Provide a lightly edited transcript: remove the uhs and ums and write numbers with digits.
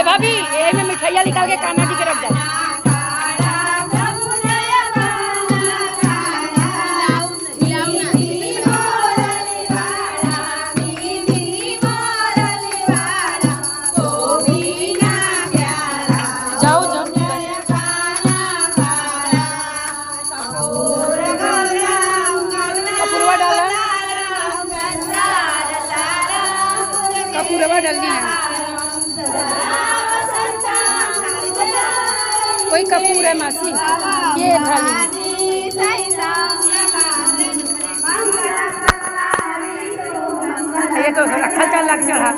भाभी ये में मिठाइयाँ निकाल के कान्हा जी के रख जाओ। कपूरवा डाल दी कोई कपूर है मासी ये थाली ये तो रखल चल लग चढ़ा